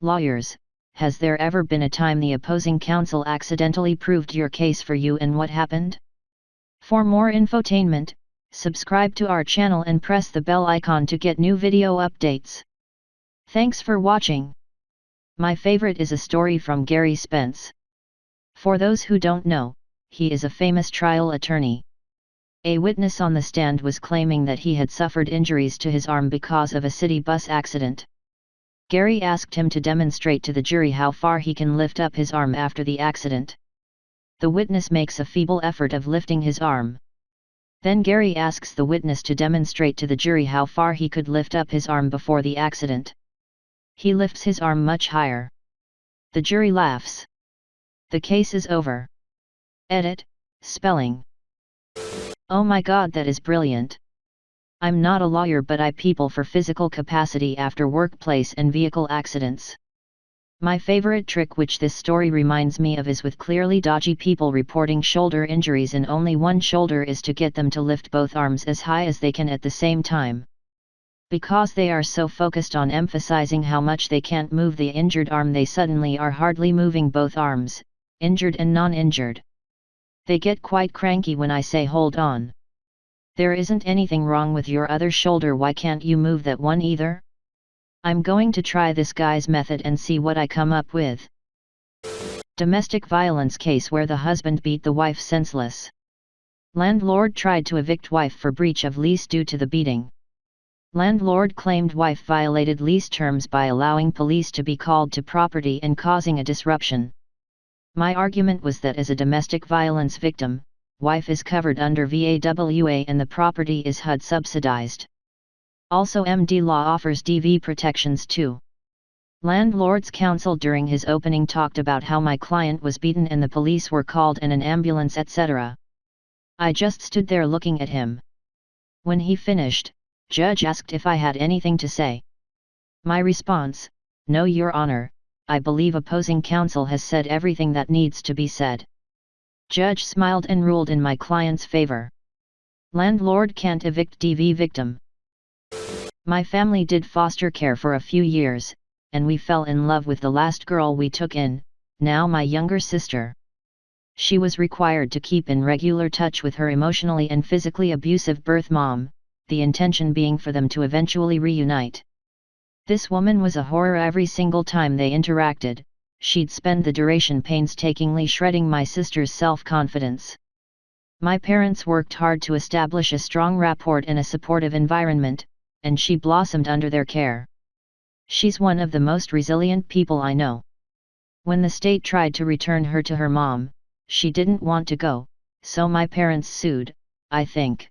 Lawyers, has there ever been a time the opposing counsel accidentally proved your case for you and what happened? For more infotainment, subscribe to our channel and press the bell icon to get new video updates. Thanks for watching. My favorite is a story from Gary Spence. For those who don't know, he is a famous trial attorney. A witness on the stand was claiming that he had suffered injuries to his arm because of a city bus accident. Gary asked him to demonstrate to the jury how far he can lift up his arm after the accident. The witness makes a feeble effort of lifting his arm. Then Gary asks the witness to demonstrate to the jury how far he could lift up his arm before the accident. He lifts his arm much higher. The jury laughs. The case is over. Edit, spelling. Oh my god, that is brilliant. I'm not a lawyer, but I people for physical capacity after workplace and vehicle accidents. My favorite trick which this story reminds me of is with clearly dodgy people reporting shoulder injuries in only one shoulder is to get them to lift both arms as high as they can at the same time. Because they are so focused on emphasizing how much they can't move the injured arm, they suddenly are hardly moving both arms, injured and non-injured. They get quite cranky when I say hold on. There isn't anything wrong with your other shoulder, why can't you move that one either? I'm going to try this guy's method and see what I come up with. Domestic violence case where the husband beat the wife senseless. Landlord tried to evict wife for breach of lease due to the beating. Landlord claimed wife violated lease terms by allowing police to be called to property and causing a disruption. My argument was that as a domestic violence victim, wife is covered under VAWA and the property is HUD subsidized. Also MD law offers DV protections too. Landlord's counsel during his opening talked about how my client was beaten and the police were called and an ambulance etc. I just stood there looking at him. When he finished, judge asked if I had anything to say. My response, no your honor, I believe opposing counsel has said everything that needs to be said. Judge smiled and ruled in my client's favor. Landlord can't evict DV victim. My family did foster care for a few years, and we fell in love with the last girl we took in, now my younger sister. She was required to keep in regular touch with her emotionally and physically abusive birth mom, the intention being for them to eventually reunite. This woman was a horror every single time they interacted. She'd spend the duration painstakingly shredding my sister's self-confidence. My parents worked hard to establish a strong rapport and a supportive environment, and she blossomed under their care. She's one of the most resilient people I know. When the state tried to return her to her mom, she didn't want to go, so my parents sued, I think.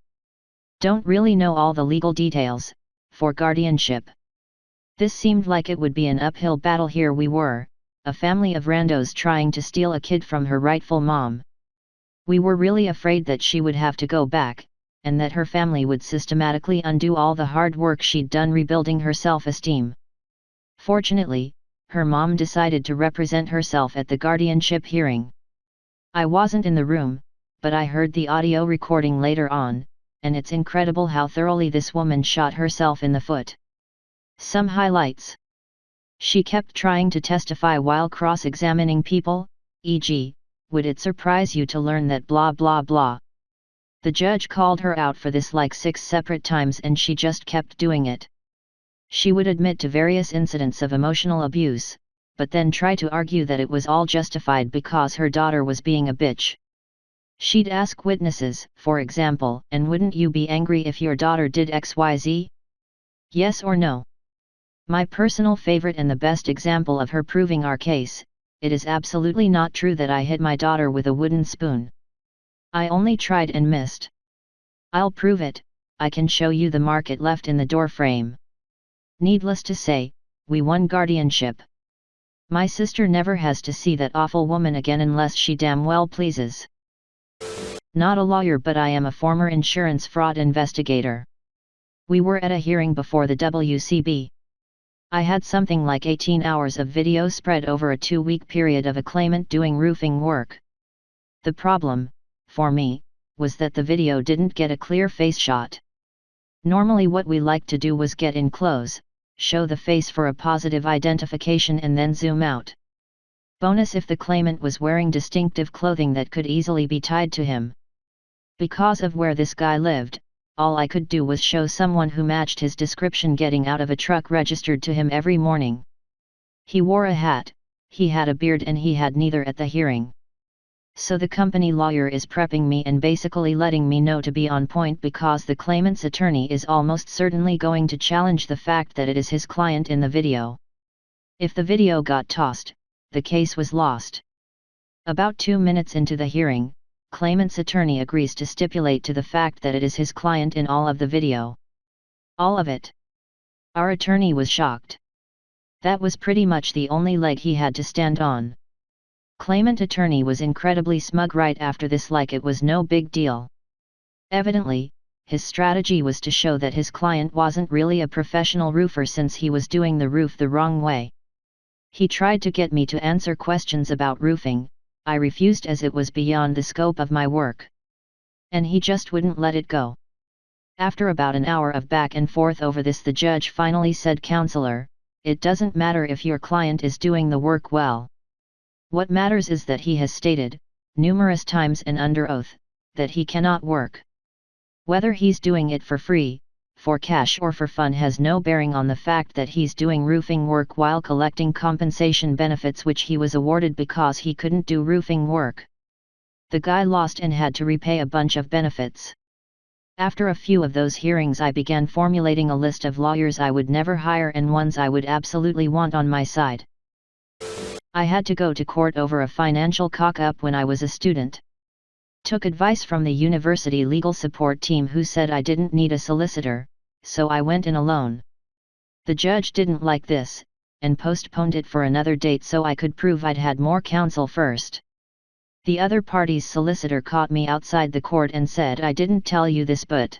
Don't really know all the legal details, for guardianship. This seemed like it would be an uphill battle. Here we were, a family of randos trying to steal a kid from her rightful mom. We were really afraid that she would have to go back, and that her family would systematically undo all the hard work she'd done rebuilding her self-esteem. Fortunately, her mom decided to represent herself at the guardianship hearing. I wasn't in the room, but I heard the audio recording later on, and it's incredible how thoroughly this woman shot herself in the foot. Some highlights. She kept trying to testify while cross-examining people, e.g., would it surprise you to learn that blah blah blah. The judge called her out for this like 6 separate times and she just kept doing it. She would admit to various incidents of emotional abuse, but then try to argue that it was all justified because her daughter was being a bitch. She'd ask witnesses, for example, and wouldn't you be angry if your daughter did XYZ? Yes or no? My personal favorite and the best example of her proving our case, it is absolutely not true that I hit my daughter with a wooden spoon. I only tried and missed. I'll prove it, I can show you the mark it left in the door frame. Needless to say, we won guardianship. My sister never has to see that awful woman again unless she damn well pleases. Not a lawyer, but I am a former insurance fraud investigator. We were at a hearing before the WCB. I had something like 18 hours of video spread over a 2-week period of a claimant doing roofing work. The problem, for me, was that the video didn't get a clear face shot. Normally what we liked to do was get in close, show the face for a positive identification and then zoom out. Bonus if the claimant was wearing distinctive clothing that could easily be tied to him. Because of where this guy lived, all I could do was show someone who matched his description getting out of a truck registered to him every morning. He wore a hat, he had a beard, and he had neither at the hearing. So the company lawyer is prepping me and basically letting me know to be on point because the claimant's attorney is almost certainly going to challenge the fact that it is his client in the video. If the video got tossed, the case was lost. About 2 minutes into the hearing, claimant's attorney agrees to stipulate to the fact that it is his client in all of the video. All of it. Our attorney was shocked. That was pretty much the only leg he had to stand on. Claimant attorney was incredibly smug right after this, like it was no big deal. Evidently, his strategy was to show that his client wasn't really a professional roofer since he was doing the roof the wrong way. He tried to get me to answer questions about roofing. I refused as it was beyond the scope of my work. And he just wouldn't let it go. After about an hour of back and forth over this, the judge finally said, "Counselor, it doesn't matter if your client is doing the work well. What matters is that he has stated, numerous times and under oath, that he cannot work. Whether he's doing it for free, for cash or for fun has no bearing on the fact that he's doing roofing work while collecting compensation benefits which he was awarded because he couldn't do roofing work." The guy lost and had to repay a bunch of benefits. After a few of those hearings, I began formulating a list of lawyers I would never hire and ones I would absolutely want on my side. I had to go to court over a financial cock-up when I was a student. Took advice from the university legal support team who said I didn't need a solicitor, so I went in alone. The judge didn't like this, and postponed it for another date so I could prove I'd had more counsel first. The other party's solicitor caught me outside the court and said, "I didn't tell you this but,"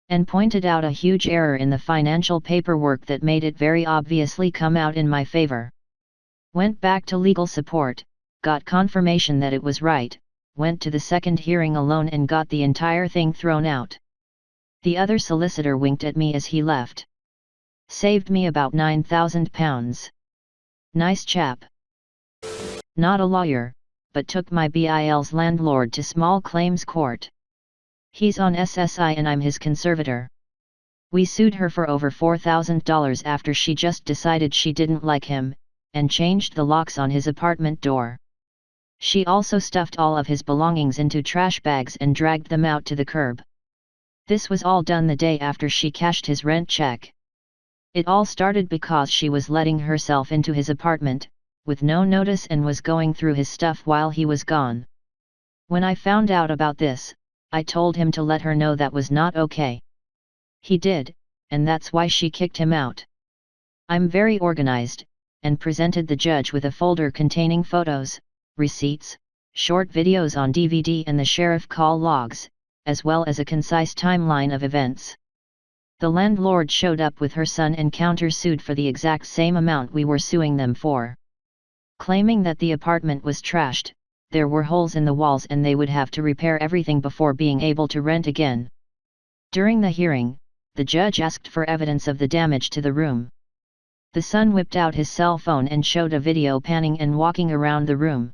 and pointed out a huge error in the financial paperwork that made it very obviously come out in my favor. Went back to legal support, got confirmation that it was right, went to the second hearing alone and got the entire thing thrown out. The other solicitor winked at me as he left. Saved me about £9,000. Nice chap. Not a lawyer, but took my BIL's landlord to small claims court. He's on SSI and I'm his conservator. We sued her for over $4,000 after she just decided she didn't like him, and changed the locks on his apartment door. She also stuffed all of his belongings into trash bags and dragged them out to the curb. This was all done the day after she cashed his rent check. It all started because she was letting herself into his apartment, with no notice, and was going through his stuff while he was gone. When I found out about this, I told him to let her know that was not okay. He did, and that's why she kicked him out. I'm very organized, and presented the judge with a folder containing photos, receipts, short videos on DVD and the sheriff call logs, as well as a concise timeline of events. The landlord showed up with her son and counter-sued for the exact same amount we were suing them for. Claiming that the apartment was trashed, there were holes in the walls and they would have to repair everything before being able to rent again. During the hearing, the judge asked for evidence of the damage to the room. The son whipped out his cell phone and showed a video panning and walking around the room.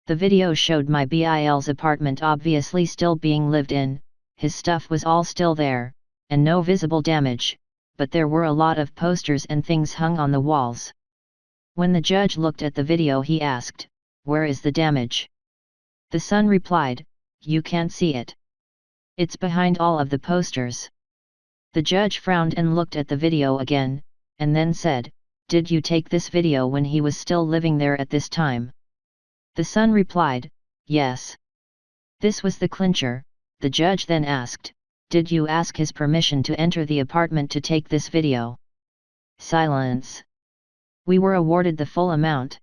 The video showed my BIL's apartment obviously still being lived in, his stuff was all still there, and no visible damage, but there were a lot of posters and things hung on the walls. When the judge looked at the video, he asked, "Where is the damage?" The son replied, "You can't see it. It's behind all of the posters." The judge frowned and looked at the video again, and then said, "Did you take this video when he was still living there at this time?" The son replied, "Yes." This was the clincher. The judge then asked, "Did you ask his permission to enter the apartment to take this video?" Silence. We were awarded the full amount.